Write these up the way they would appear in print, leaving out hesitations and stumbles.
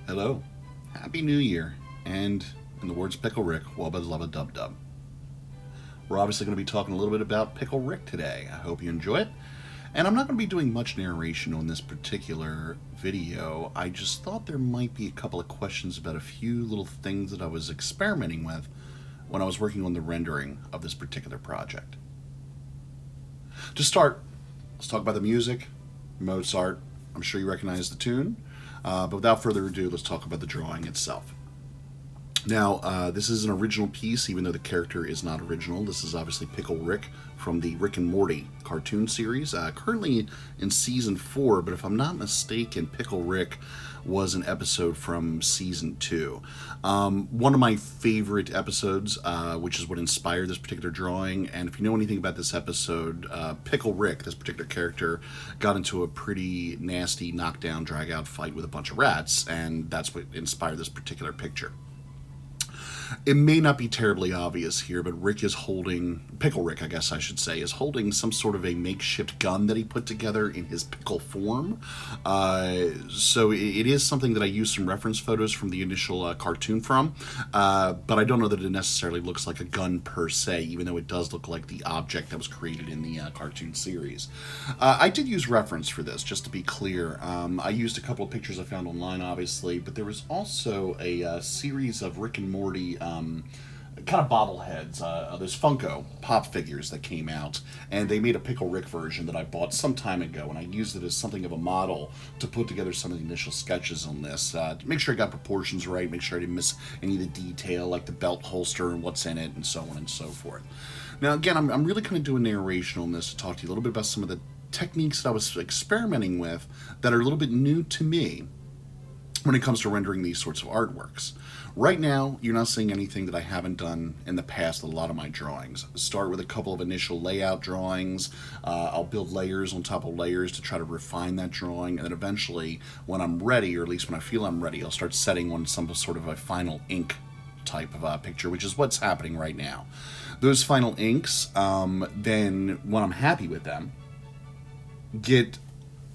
Hello, Happy New Year, and in the words of Pickle Rick, Wubba Lubba Dub Dub. We're obviously going to be talking a little bit about Pickle Rick today. I hope you enjoy it. And I'm not going to be doing much narration on this particular video. I just thought there might be a couple of questions about a few little things that I was experimenting with when I was working on the rendering of this particular project. To start, let's talk about the music. Mozart, I'm sure you recognize the tune. But without further ado, let's talk about the drawing itself. Now, this is an original piece, even though the character is not original. This is obviously Pickle Rick from the Rick and Morty cartoon series, currently in season 4, but if I'm not mistaken, Pickle Rick was an episode from season 2. One of my favorite episodes, which is what inspired this particular drawing, and if you know anything about this episode, Pickle Rick, this particular character, got into a pretty nasty knockdown, drag-out fight with a bunch of rats, and that's what inspired this particular picture. It may not be terribly obvious here, but Rick is holding, Pickle Rick, I guess I should say, is holding some sort of a makeshift gun that he put together in his pickle form. So it is something that I used some reference photos from the initial cartoon from, but I don't know that it necessarily looks like a gun per se, even though it does look like the object that was created in the cartoon series. I did use reference for this, just to be clear. I used a couple of pictures I found online, obviously, but there was also a series of Rick and Morty kind of bobbleheads, those Funko Pop figures that came out, and they made a Pickle Rick version that I bought some time ago, and I used it as something of a model to put together some of the initial sketches on this, to make sure I got proportions right, make sure I didn't miss any of the detail, like the belt holster and what's in it, and so on and so forth. Now, again, I'm really kind of doing narration on this to talk to you a little bit about some of the techniques that I was experimenting with that are a little bit new to me when it comes to rendering these sorts of artworks. Right now, you're not seeing anything that I haven't done in the past with a lot of my drawings. Start with a couple of initial layout drawings. I'll build layers on top of layers to try to refine that drawing, and then eventually, when I'm ready, or at least when I feel I'm ready, I'll start setting on some sort of a final ink type of picture, which is what's happening right now. Those final inks, then when I'm happy with them, get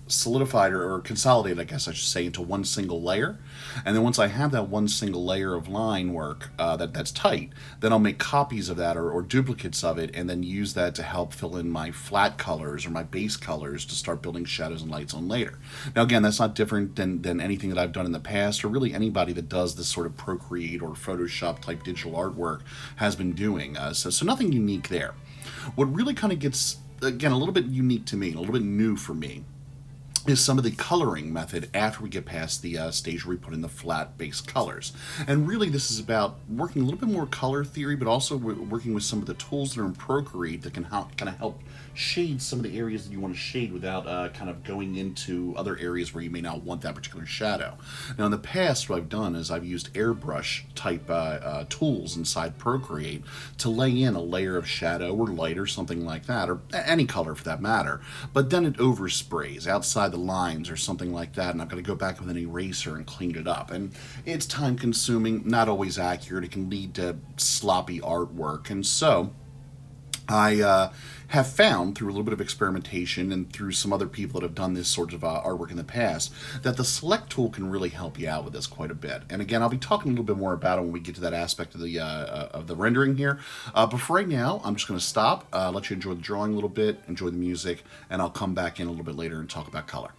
solidified or consolidated, I guess I should say, into one single layer. And then once I have that one single layer of line work that's tight, then I'll make copies of that or duplicates of it, and then use that to help fill in my flat colors or my base colors to start building shadows and lights on later. Now again, that's not different than anything that I've done in the past, or really anybody that does this sort of Procreate or Photoshop type digital artwork has been doing. So nothing unique there. What really kind of gets, again, a little bit unique to me, a little bit new for me, is some of the coloring method after we get past the stage where we put in the flat base colors. And really this is about working a little bit more color theory, but also working with some of the tools that are in Procreate that can kind of help shade some of the areas that you want to shade without kind of going into other areas where you may not want that particular shadow. Now in the past, what I've done is I've used airbrush type tools inside Procreate to lay in a layer of shadow or light or something like that, or any color for that matter, but then it oversprays outside the lines or something like that, and I've got to go back with an eraser and clean it up. And it's time consuming, not always accurate. It can lead to sloppy artwork. And so I have found through a little bit of experimentation and through some other people that have done this sort of artwork in the past that the select tool can really help you out with this quite a bit. And again, I'll be talking a little bit more about it when we get to that aspect of the rendering here. But for right now, I'm just going to stop, let you enjoy the drawing a little bit, enjoy the music, and I'll come back in a little bit later and talk about color.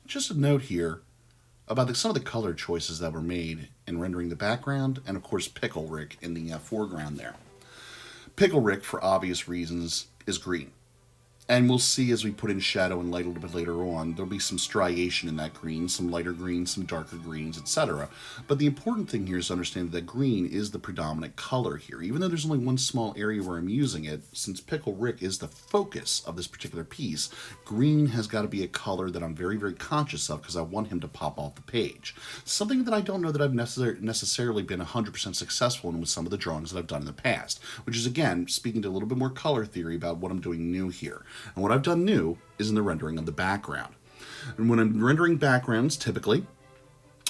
Just a note here about some of the color choices that were made in rendering the background, and of course Pickle Rick in the foreground there. Pickle Rick, for obvious reasons, is green. And we'll see as we put in shadow and light a little bit later on, there'll be some striation in that green, some lighter greens, some darker greens, etc. But the important thing here is to understand that green is the predominant color here. Even though there's only one small area where I'm using it, since Pickle Rick is the focus of this particular piece, green has got to be a color that I'm very, very conscious of because I want him to pop off the page. Something that I don't know that I've necessarily been 100% successful in with some of the drawings that I've done in the past, which is, again, speaking to a little bit more color theory about what I'm doing new here. And what I've done new is in the rendering of the background. And when I'm rendering backgrounds, typically,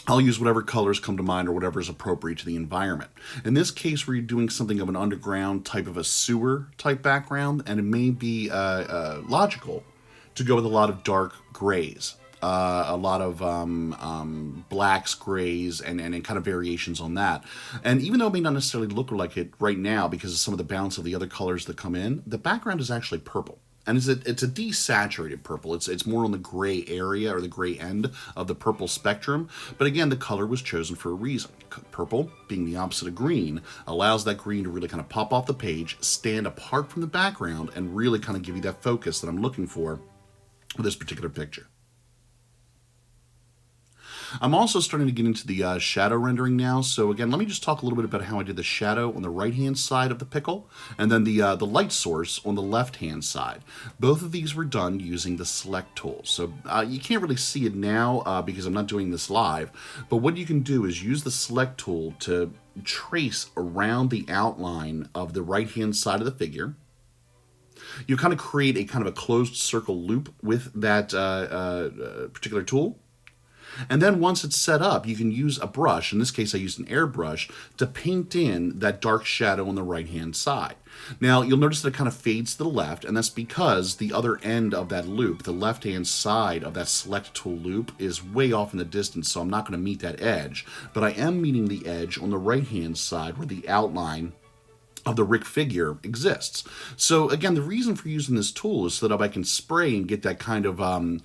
I'll use whatever colors come to mind or whatever is appropriate to the environment. In this case, we're doing something of an underground type of a sewer type background, and it may be logical to go with a lot of dark grays. A lot of blacks, grays, and kind of variations on that. And even though it may not necessarily look like it right now because of some of the bounce of the other colors that come in, the background is actually purple. And it's a desaturated purple. It's more on the gray area or the gray end of the purple spectrum. But again, the color was chosen for a reason. Purple, being the opposite of green, allows that green to really kind of pop off the page, stand apart from the background, and really kind of give you that focus that I'm looking for with this particular picture. I'm also starting to get into the shadow rendering now. So again, let me just talk a little bit about how I did the shadow on the right-hand side of the pickle, and then the light source on the left-hand side. Both of these were done using the select tool. So you can't really see it now because I'm not doing this live, but what you can do is use the select tool to trace around the outline of the right-hand side of the figure. You kind of create a kind of a closed circle loop with that particular tool. And then once it's set up, you can use a brush, in this case I used an airbrush, to paint in that dark shadow on the right-hand side. Now, you'll notice that it kind of fades to the left, and that's because the other end of that loop, the left-hand side of that select tool loop, is way off in the distance, so I'm not going to meet that edge. But I am meeting the edge on the right-hand side where the outline of the Rick figure exists. So again, the reason for using this tool is so that I can spray and get that kind of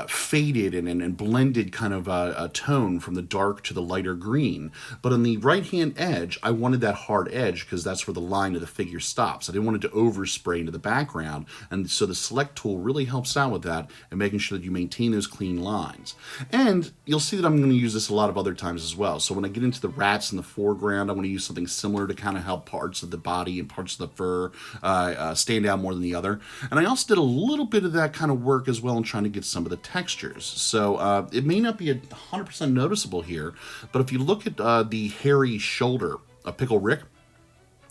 faded and blended kind of a tone from the dark to the lighter green. But on the right-hand edge, I wanted that hard edge because that's where the line of the figure stops. I didn't want it to overspray into the background, and so the select tool really helps out with that and making sure that you maintain those clean lines. And you'll see that I'm going to use this a lot of other times as well. So when I get into the rats in the foreground, I'm going to use something similar to kind of help parts of the body and parts of the fur stand out more than the other. And I also did a little bit of that kind of work as well in trying to get some of the textures. So it may not be 100% noticeable here, but if you look at the hairy shoulder of Pickle Rick,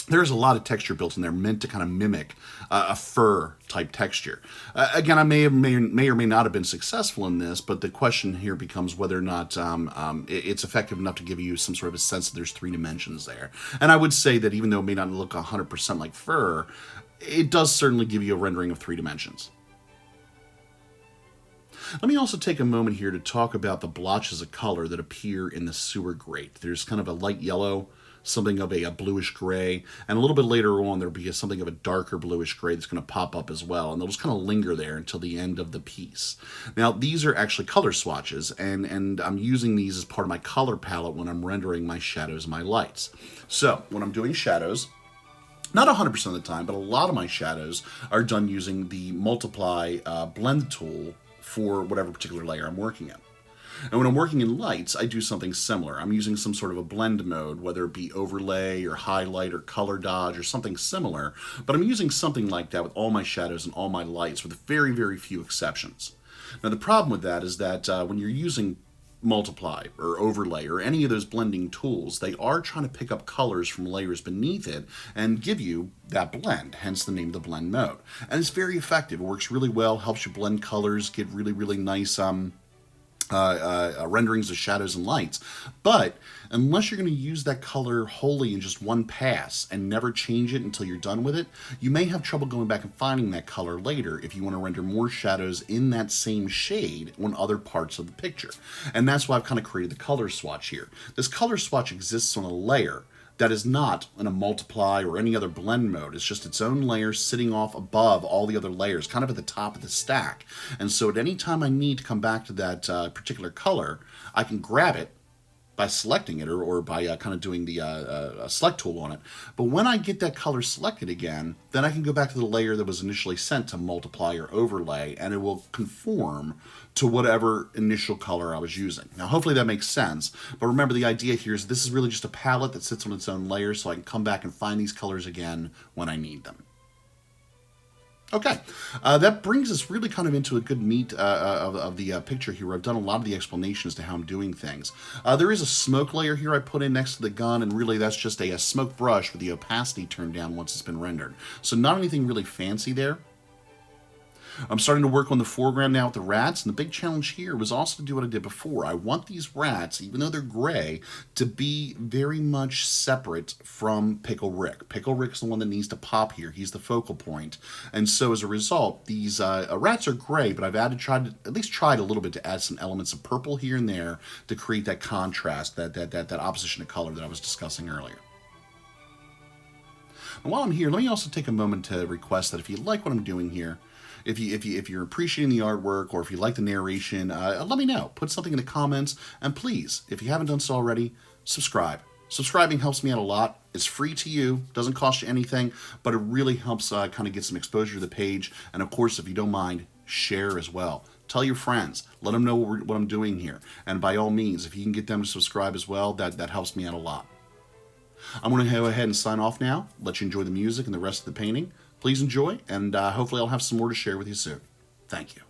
there's a lot of texture built in there meant to kind of mimic a fur type texture. Again, I may or may not have been successful in this, but the question here becomes whether or not it's effective enough to give you some sort of a sense that there's 3 dimensions there. And I would say that even though it may not look 100% like fur, it does certainly give you a rendering of 3 dimensions. Let me also take a moment here to talk about the blotches of color that appear in the sewer grate. There's kind of a light yellow, something of a bluish gray, and a little bit later on there'll be something of a darker bluish gray that's going to pop up as well, and they'll just kind of linger there until the end of the piece. Now, these are actually color swatches, and I'm using these as part of my color palette when I'm rendering my shadows and my lights. So, when I'm doing shadows, not 100% of the time, but a lot of my shadows are done using the multiply blend tool for whatever particular layer I'm working in. And when I'm working in lights, I do something similar. I'm using some sort of a blend mode, whether it be overlay or highlight or color dodge or something similar, but I'm using something like that with all my shadows and all my lights with very, very few exceptions. Now the problem with that is that when you're using multiply or overlay or any of those blending tools, they are trying to pick up colors from layers beneath it and give you that blend, hence the name of the blend mode. And it's very effective. It works really well, helps you blend colors, get really, really nice renderings of shadows and lights. But unless you're going to use that color wholly in just one pass and never change it until you're done with it, you may have trouble going back and finding that color later if you want to render more shadows in that same shade on other parts of the picture. And that's why I've kind of created the color swatch here. This color swatch exists on a layer that is not in a multiply or any other blend mode. It's just its own layer sitting off above all the other layers, kind of at the top of the stack. And so at any time I need to come back to that particular color, I can grab it by selecting it or by kind of doing the select tool on it. But when I get that color selected again, then I can go back to the layer that was initially sent to multiply or overlay, and it will conform to whatever initial color I was using. Now, hopefully that makes sense, but remember the idea here is this is really just a palette that sits on its own layer, so I can come back and find these colors again when I need them. Okay, that brings us really kind of into a good meat of the picture here. I've done a lot of the explanations to how I'm doing things. There is a smoke layer here I put in next to the gun, and really that's just a smoke brush with the opacity turned down once it's been rendered. So not anything really fancy there. I'm starting to work on the foreground now with the rats, and the big challenge here was also to do what I did before. I want these rats, even though they're gray, to be very much separate from Pickle Rick. Pickle Rick's the one that needs to pop here. He's the focal point. And so as a result, these rats are gray, but I've at least tried a little bit to add some elements of purple here and there to create that contrast, that opposition of color that I was discussing earlier. And while I'm here, let me also take a moment to request that if you like what I'm doing here, if you're appreciating the artwork or if you like the narration, let me know. Put something in the comments, and please, if you haven't done so already, subscribe. Subscribing helps me out a lot. It's free to you, doesn't cost you anything, but it really helps kind of get some exposure to the page. And of course, if you don't mind, share as well. Tell your friends. Let them know what I'm doing here. And by all means, if you can get them to subscribe as well, that helps me out a lot. I'm going to go ahead and sign off now. Let you enjoy the music and the rest of the painting. Please enjoy, and hopefully I'll have some more to share with you soon. Thank you.